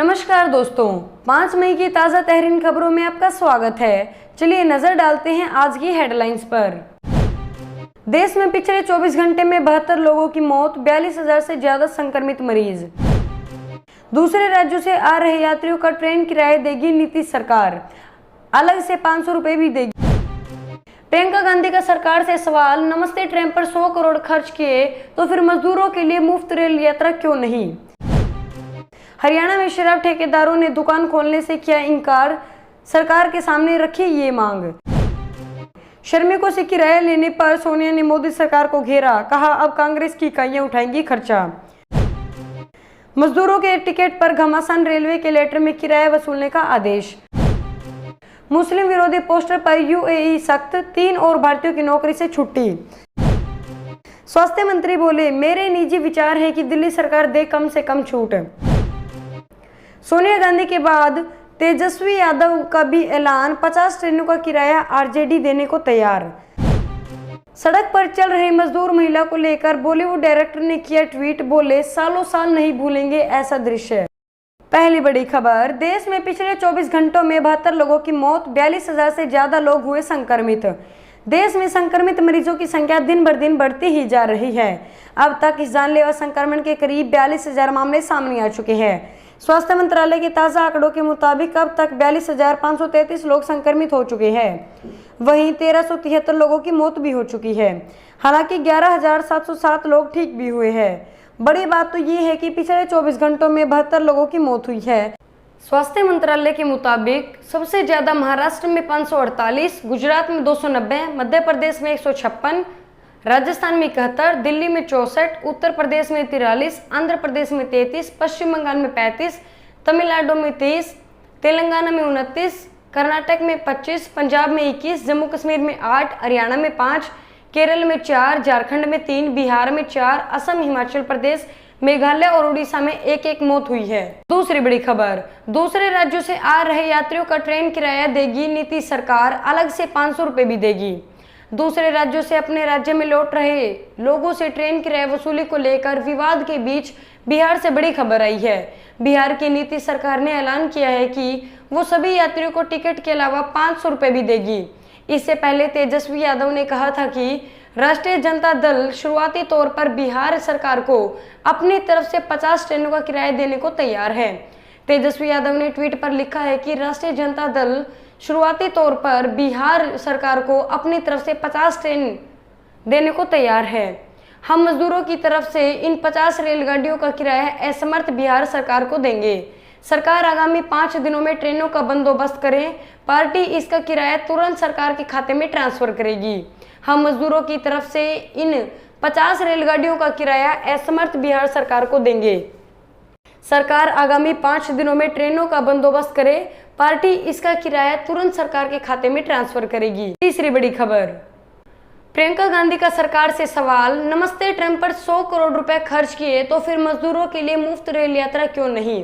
नमस्कार दोस्तों, 5 मई की ताज़ा तहरीन खबरों में आपका स्वागत है। चलिए नजर डालते हैं आज की हेडलाइंस पर। देश में पिछले 24 घंटे में 72 लोगों की मौत, 42,000 से ज्यादा संक्रमित मरीज। दूसरे राज्यों से आ रहे यात्रियों का ट्रेन किराया देगी नीतीश सरकार, अलग से 500 रुपए भी देगी। प्रियंका गांधी का सरकार से सवाल, नमस्ते ट्रेन पर 100 करोड़ खर्च किए तो फिर मजदूरों के लिए मुफ्त रेल यात्रा क्यों नहीं। हरियाणा में शराब ठेकेदारों ने दुकान खोलने से किया इनकार, सरकार के सामने रखी ये मांग। श्रमिकों से किराया लेने पर सोनिया ने मोदी सरकार को घेरा, कहा अब कांग्रेस की इकाइयां उठाएंगी खर्चा। मजदूरों के टिकट पर घमासान, रेलवे के लेटर में किराया वसूलने का आदेश। मुस्लिम विरोधी पोस्टर पर यूएई सख्त, 3 और भारतीयों की नौकरी से छुट्टी। स्वास्थ्य मंत्री बोले, मेरे निजी विचार है कि दिल्ली सरकार दे कम से कम छूट। सोनिया गांधी के बाद तेजस्वी यादव का भी ऐलान, 50 ट्रेनों का किराया आरजेडी देने को तैयार। सड़क पर चल रही मजदूर महिला को लेकर बॉलीवुड डायरेक्टर ने किया ट्वीट, बोले सालों साल नहीं भूलेंगे ऐसा दृश्य। पहली बड़ी खबर, देश में पिछले 24 घंटों में 72 लोगों की मौत, 42,000 से ज्यादा लोग हुए संक्रमित। देश में संक्रमित मरीजों की संख्या दिन बर दिन बढ़ती ही जा रही है। अब तक इस जानलेवा संक्रमण के करीब 42,000 मामले सामने आ चुके हैं। स्वास्थ्य मंत्रालय के ताज़ा आंकड़ों के मुताबिक अब तक 42,533 लोग संक्रमित हो चुके हैं। वहीं 1,373 लोगों की मौत भी हो चुकी है। हालांकि 11,707 लोग ठीक भी हुए हैं। बड़ी बात तो ये है कि पिछले 24 घंटों में 72 लोगों की मौत हुई है। स्वास्थ्य मंत्रालय के मुताबिक सबसे ज्यादा महाराष्ट्र में 548, गुजरात में 290, मध्य प्रदेश में 156, राजस्थान में 71, दिल्ली में 64, उत्तर प्रदेश में 43, आंध्र प्रदेश में 33, पश्चिम बंगाल में 35, तमिलनाडु में 30, तेलंगाना में 29, कर्नाटक में 25, पंजाब में 21, जम्मू कश्मीर में 8, हरियाणा में 5, केरल में 4, झारखंड में 3, बिहार में 4, असम, हिमाचल प्रदेश, मेघालय और उड़ीसा में एक मौत हुई है। दूसरी बड़ी खबर, दूसरे राज्यों से आ रहे यात्रियों का ट्रेन किराया देगी नीतीश सरकार, अलग से 500 रुपए भी देगी। दूसरे राज्यों से अपने राज्य में लौट रहे लोगों से ट्रेन किराया वसूली को लेकर विवाद के बीच बिहार से बड़ी खबर आई है। बिहार की नीतीश सरकार ने ऐलान किया है कि वो सभी यात्रियों को टिकट के अलावा 500 रुपए भी देगी। इससे पहले तेजस्वी यादव ने कहा था कि राष्ट्रीय जनता दल शुरुआती तौर पर बिहार सरकार को अपनी तरफ से 50 ट्रेनों का किराया देने को तैयार है। तेजस्वी यादव ने ट्वीट पर लिखा है कि राष्ट्रीय जनता दल शुरुआती तौर पर बिहार सरकार को अपनी तरफ से 50 ट्रेन देने को तैयार है। हम मजदूरों की तरफ से इन 50 रेलगाड़ियों का किराया असमर्थ बिहार सरकार को देंगे। सरकार आगामी 5 दिनों में ट्रेनों का बंदोबस्त करे। पार्टी इसका किराया तुरंत सरकार के खाते में ट्रांसफर करेगी। हम मजदूरों की तरफ से इन 50 रेलगाड़ियों का किराया असमर्थ बिहार सरकार को देंगे। सरकार आगामी 5 दिनों में ट्रेनों का बंदोबस्त करे। पार्टी इसका किराया तुरंत सरकार के खाते में ट्रांसफर करेगी। तीसरी बड़ी खबर, प्रियंका गांधी का सरकार से सवाल, नमस्ते ट्रेन पर 100 करोड़ रुपए खर्च किए तो फिर मजदूरों के लिए मुफ्त रेल यात्रा क्यों नहीं।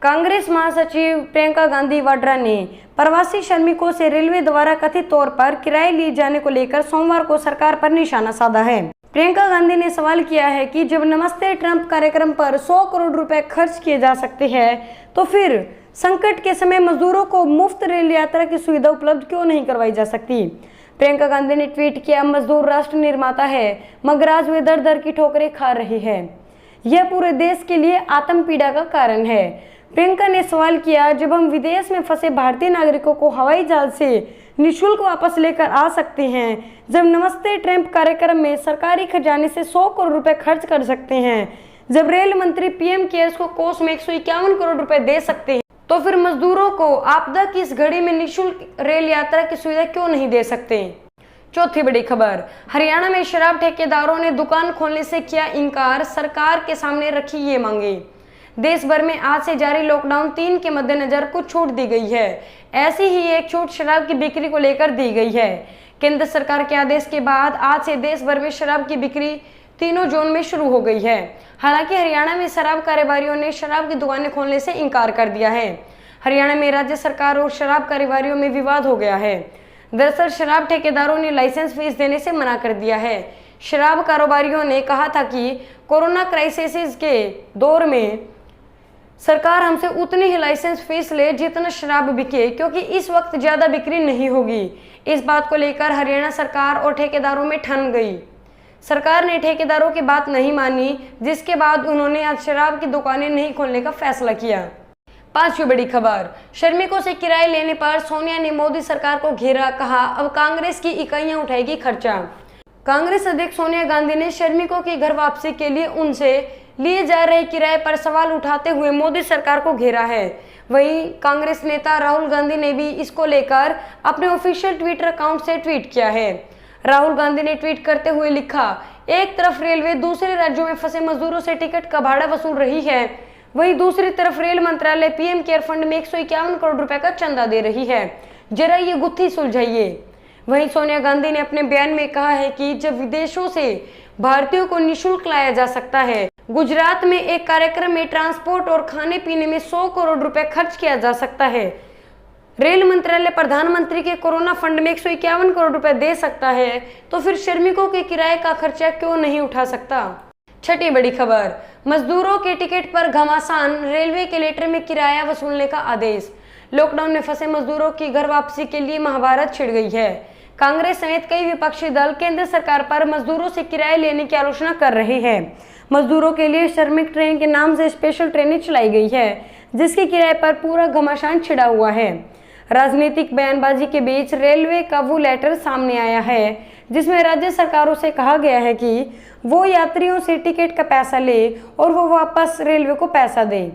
कांग्रेस महासचिव प्रियंका गांधी वाड्रा ने प्रवासी श्रमिकों से रेलवे द्वारा कथित तौर पर किराए लिए जाने को लेकर सोमवार को सरकार पर निशाना साधा है। प्रियंका गांधी ने सवाल किया है कि जब नमस्ते ट्रंप कार्यक्रम पर 100 करोड़ रुपए खर्च किए जा सकते हैं तो फिर संकट के समय मजदूरों को मुफ्त रेल यात्रा की सुविधा उपलब्ध क्यों नहीं करवाई जा सकती। प्रियंका गांधी ने ट्वीट किया, मजदूर राष्ट्र निर्माता है मगर आज वे दर दर की ठोकरें खा रहे हैं। यह पूरे देश के लिए आत्म पीड़ा का कारण है। प्रियंका ने सवाल किया, जब हम विदेश में फंसे भारतीय नागरिकों को हवाई जहाज से निःशुल्क वापस लेकर आ सकते हैं, जब नमस्ते ट्रंप कार्यक्रम में सरकारी खजाने से 100 करोड़ रुपए खर्च कर सकते हैं, जब रेल मंत्री पीएम केयर्स को कोष में 151 करोड़ रुपए दे सकते हैं, तो फिर मजदूरों को आपदा की इस घड़ी में निःशुल्क रेल यात्रा की सुविधा क्यों नहीं दे सकते। चौथी बड़ी खबर, हरियाणा में शराब ठेकेदारों ने दुकान खोलने से किया इनकार, सरकार के सामने रखी ये मांगे। देश भर में आज से जारी लॉकडाउन 3 के मद्देनजर कुछ छूट दी गई है। ऐसी ही एक छूट शराब की बिक्री को लेकर दी गई है। केंद्र सरकार के आदेश के बाद आज से देश भर में शराब की बिक्री तीनों जोन में शुरू हो गई है। हालांकि हरियाणा में शराब कारोबारियों ने शराब की दुकानें खोलने से इनकार कर दिया है। हरियाणा में राज्य सरकार और शराब कारोबारियों में विवाद हो गया है। दरअसल शराब ठेकेदारों ने लाइसेंस फीस देने से मना कर दिया है। शराब कारोबारियों ने कहा था कि कोरोना क्राइसिस के दौर में सरकार हमसे उतनी ही लाइसेंस फीस ले जितना शराब बिके, क्योंकि इस वक्त ज्यादा बिक्री नहीं होगी। इस बात को लेकर हरियाणा सरकार और ठेकेदारों में ठन गई। सरकार ने ठेकेदारों की बात नहीं मानी, जिसके बाद उन्होंने आज शराब की दुकानें नहीं खोलने का फैसला किया। पांचवी बड़ी खबर, श्रमिकों से किराए लेने पर सोनिया ने मोदी सरकार को घेरा, कहा अब कांग्रेस की इकाइयां उठाएगी खर्चा। कांग्रेस अध्यक्ष सोनिया गांधी ने श्रमिकों की घर वापसी के लिए उनसे लिए जा रहे किराए पर सवाल उठाते हुए मोदी सरकार को घेरा है। वहीं कांग्रेस नेता राहुल गांधी ने भी इसको लेकर अपने ऑफिशियल ट्विटर अकाउंट से ट्वीट किया है। राहुल गांधी ने ट्वीट करते हुए लिखा, एक तरफ रेलवे दूसरे राज्यों में फंसे मजदूरों से टिकट का भाड़ा वसूल रही है, वहीं दूसरी तरफ रेल मंत्रालय पीएम केयर फंड में 151 करोड़ रुपए का चंदा दे रही है। जरा ये गुत्थी सुलझाइए। वहीं सोनिया गांधी ने अपने बयान में कहा है कि जब विदेशों से भारतीयों को निःशुल्क लाया जा सकता है, गुजरात में एक कार्यक्रम में ट्रांसपोर्ट और खाने पीने में 100 करोड़ रुपए खर्च किया जा सकता है, रेल मंत्रालय प्रधानमंत्री के कोरोना फंड में 151 करोड़ रुपए दे सकता है, तो फिर श्रमिकों के किराए का खर्चा क्यों नहीं उठा सकता। छठी बड़ी खबर, मजदूरों के टिकट पर घमासान, रेलवे के लेटर में किराया वसूलने का आदेश। लॉकडाउन में फंसे मजदूरों की घर वापसी के लिए महाभारत छिड़ गई है। कांग्रेस समेत कई विपक्षी दल केंद्र सरकार पर मजदूरों से किराए लेने की आलोचना कर रहे हैं। मजदूरों के लिए श्रमिक ट्रेन के नाम से स्पेशल ट्रेनें चलाई गई है, जिसके किराए पर पूरा घमासान छिड़ा हुआ है। राजनीतिक बयानबाजी के बीच रेलवे का वो लेटर सामने आया है, जिसमें राज्य सरकारों से कहा गया है कि वो यात्रियों से टिकट का पैसा ले और वो वापस रेलवे को पैसा दे।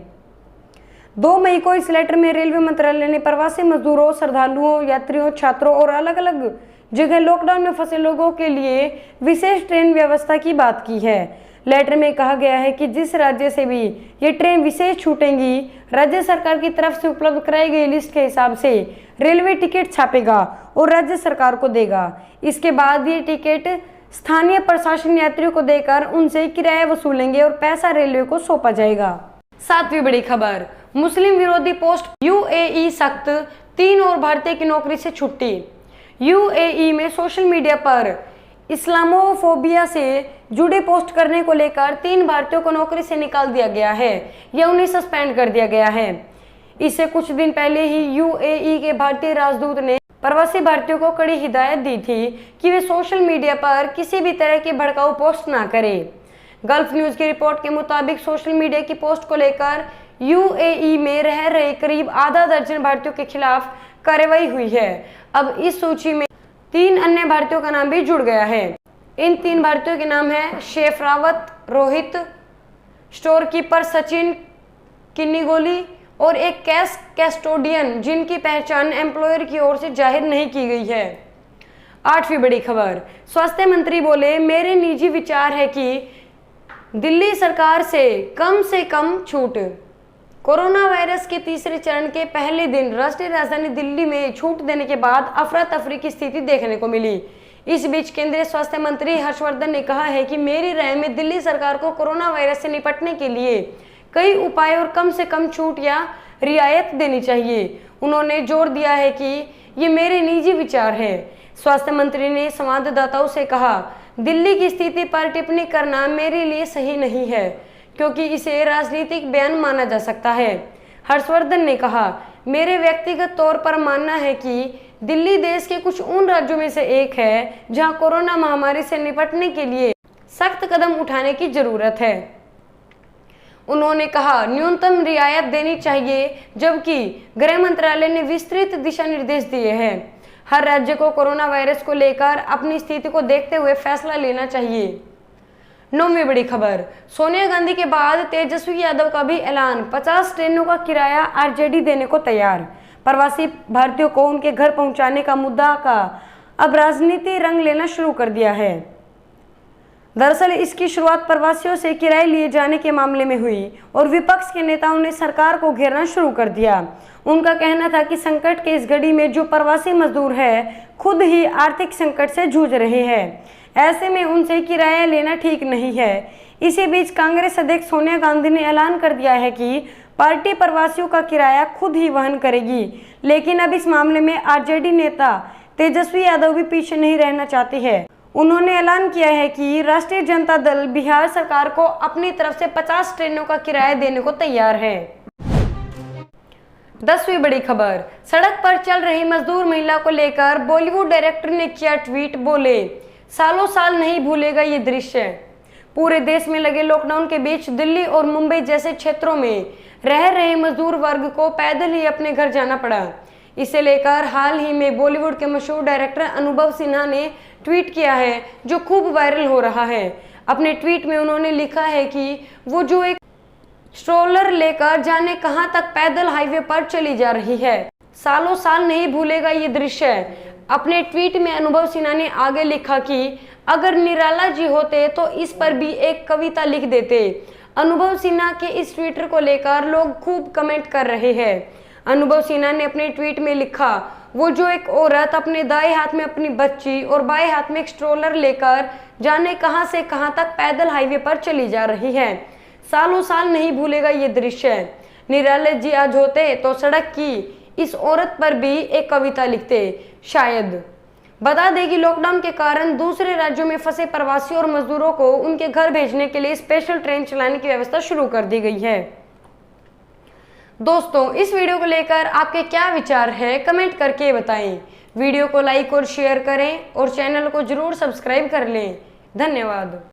2 मई को इस लेटर में रेलवे मंत्रालय ने प्रवासी मजदूरों, श्रद्धालुओं, यात्रियों, छात्रों और अलग अलग जगह लॉकडाउन में फंसे लोगों के लिए विशेष ट्रेन व्यवस्था की बात की है। लेटर में कहा गया है कि जिस राज्य से भी ये ट्रेन विशेष छूटेंगी, राज्य सरकार की तरफ से उपलब्ध कराई गई लिस्ट के हिसाब से रेलवे टिकट छापेगा और राज्य सरकार को देगा। इसके बाद ये टिकट स्थानीय प्रशासन यात्रियों को देकर उनसे किराया वसूलेंगे और पैसा रेलवे को सौंपा जाएगा। सातवीं बड़ी खबर, मुस्लिम विरोधी पोस्ट यूएई सख्त, 3 और भारतीय की नौकरी से छुट्टी। यूएई में सोशल मीडिया पर इस्लामोफोबिया से जुड़े पोस्ट करने को लेकर 3 भारतीयों को नौकरी से निकाल दिया गया है या उन्हें सस्पेंड कर दिया गया है। इससे कुछ दिन पहले ही यूएई के भारतीय राजदूत ने प्रवासी भारतीयों को कड़ी हिदायत दी थी कि वे सोशल मीडिया पर किसी भी तरह के भड़काऊ पोस्ट ना करें। गल्फ न्यूज की रिपोर्ट के मुताबिक सोशल मीडिया की पोस्ट को लेकर यूएई में रह रहे करीब आधा दर्जन भारतीयों के खिलाफ कार्रवाई हुई है। अब इस सूची में 3 अन्य भारतीयों का नाम भी जुड़ गया है। इन 3 भारतीयों के नाम है chef Rawat, Rohit, store keeper Sachin Kinnigoli और एक कैश कैस्टोडियन, जिनकी पहचान एम्प्लॉयर की ओर से जाहिर नहीं की गई है। 8वीं बड़ी खबर, स्वास्थ्य मंत्री बोले, मेरे निजी विचार है कि दिल्ली सरकार से कम छूट। कोरोना वायरस के तीसरे चरण के पहले दिन राष्ट्रीय राजधानी दिल्ली में छूट देने के बाद अफरा तफरी की स्थिति देखने को मिली। इस बीच केंद्रीय स्वास्थ्य मंत्री हर्षवर्धन ने कहा है कि मेरी राय में दिल्ली सरकार को कोरोना वायरस से निपटने के लिए कई उपाय और कम से कम छूट या रियायत देनी चाहिए। उन्होंने जोर दिया है कि ये मेरे निजी विचार है। स्वास्थ्य मंत्री ने संवाददाताओं से कहा, दिल्ली की स्थिति पर टिप्पणी करना मेरे लिए सही नहीं है, क्योंकि इसे राजनीतिक बयान माना जा सकता है। हर्षवर्धन ने कहा, मेरे व्यक्तिगत तौर पर मानना है कि दिल्ली देश के कुछ उन राज्यों में से एक है जहां कोरोना महामारी से निपटने के लिए सख्त कदम उठाने की जरूरत है। उन्होंने कहा, न्यूनतम रियायत देनी चाहिए, जबकि गृह मंत्रालय ने विस्तृत दिशा निर्देश दिए हैं। हर राज्य को कोरोना वायरस को लेकर अपनी स्थिति को देखते हुए फैसला लेना चाहिए। 9वीं बड़ी खबर, सोनिया गांधी के बाद तेजस्वी यादव का भी ऐलान, 50 ट्रेनों का किराया आरजेडी देने को तैयार। प्रवासी भारतीयों को उनके घर पहुंचाने का मुद्दा का अब राजनीति रंग लेना शुरू कर दिया है। दरअसल इसकी शुरुआत प्रवासियों से किराए लिए जाने के मामले में हुई और विपक्ष के नेताओं ने सरकार को घेरना शुरू कर दिया। उनका कहना था कि संकट के इस घड़ी में जो प्रवासी मजदूर है, खुद ही आर्थिक संकट से जूझ रहे हैं, ऐसे में उनसे किराया लेना ठीक नहीं है। इसी बीच कांग्रेस अध्यक्ष सोनिया गांधी ने ऐलान कर दिया है कि पार्टी प्रवासियों का किराया खुद ही वहन करेगी, लेकिन अब इस मामले में आरजेडी नेता तेजस्वी यादव भी पीछे नहीं रहना चाहती है। उन्होंने ऐलान किया है कि राष्ट्रीय जनता दल बिहार सरकार को अपनी तरफ से 50 ट्रेनों का किराया देने को तैयार है। 10वीं बड़ी खबर, सड़क पर चल रही मजदूर महिला को लेकर बॉलीवुड डायरेक्टर ने किया ट्वीट, बोले सालों साल नहीं भूलेगा ये दृश्य। पूरे देश में लगे लॉकडाउन के बीच दिल्ली और मुंबई जैसे क्षेत्रों में रह रहे मजदूर वर्ग को पैदल ही अपने घर जाना पड़ा। इसे लेकर हाल ही में बॉलीवुड के मशहूर डायरेक्टर अनुभव सिन्हा ने ट्वीट किया है, जो खूब वायरल हो रहा है। अपने ट्वीट में उन्होंने लिखा है कि वो जो एक स्ट्रोलर लेकर जाने कहां तक पैदल हाईवे पर चली जा रही है, सालों साल नहीं भूलेगा ये दृश्य। अपने ट्वीट में अनुभव सिन्हा ने आगे लिखा कि अगर निराला जी होते तो इस पर भी एक कविता लिख देते। अनुभव सिन्हा के इस ट्वीट को लेकर लोग खूब कमेंट कर रहे हैं। अनुभव सिन्हा ने अपने ट्वीट में लिखा, वो जो एक औरत अपने दाएं हाथ में अपनी बच्ची और बाएं हाथ में एक स्ट्रोलर लेकर जाने कहां से कहां तक पैदल हाईवे पर चली जा रही है, सालों साल नहीं भूलेगा ये दृश्य। निराले जी आज होते तो सड़क की इस औरत पर भी एक कविता लिखते शायद। बता दें कि लॉकडाउन के कारण दूसरे राज्यों में फंसे प्रवासी और मजदूरों को उनके घर भेजने के लिए स्पेशल ट्रेन चलाने की व्यवस्था शुरू कर दी गई है। दोस्तों, इस वीडियो को लेकर आपके क्या विचार है, कमेंट करके बताएं। वीडियो को लाइक और शेयर करें और चैनल को जरूर सब्सक्राइब कर लें। धन्यवाद।